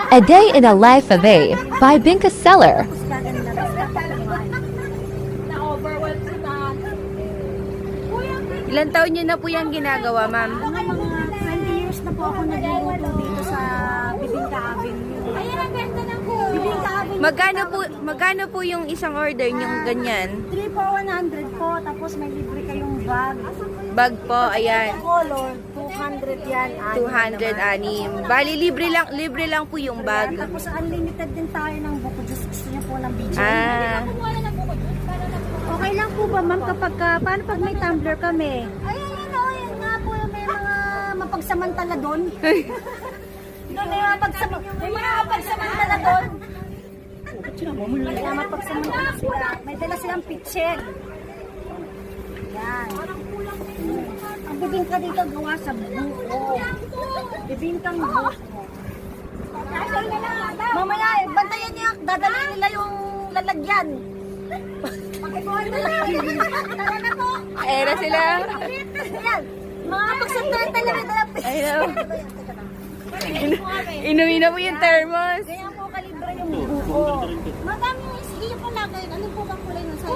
A Day in a Life of A by Binka Seller. Ilan taon niyo na po yung ginagawa, ma'am? Mga 20 years na po ako nagluluto dito sa Bibingka Avenue. Ayan, ang ganda ng po. Bibingka Avenue. Magkano po yung isang order niyong ganyan? 3 for 100 po, tapos may libre kayong bag. Bag po, ayan. Color, 200 yan. 200 anim. Bali, libre lang po yung bag. Tapos unlimited din tayo ng buko juice. Gusto niyo po ng BJ? Ah, Okay lang po ba ma'am kapag, paano pag may tumbler kami? Ay, yan nga po, may mga mapagsamantala doon. May mga mapagsamantala doon. May mga mapagsamantala sila. May dala silang pitchen. Yan. Ang bibingka dito gawa sa buko. Bibingkang buko. Mamaya, bantayan niya, dadalhin nila yung lalagyan. Tara na po. ayan na sila. Ayan. Mga pagsandalan talaga na Ayun. Inuwi na po yung thermos. Kaya po kalibre yung buko. Madami yung sige po lagay. Ano po bang kulay ng sa'yo?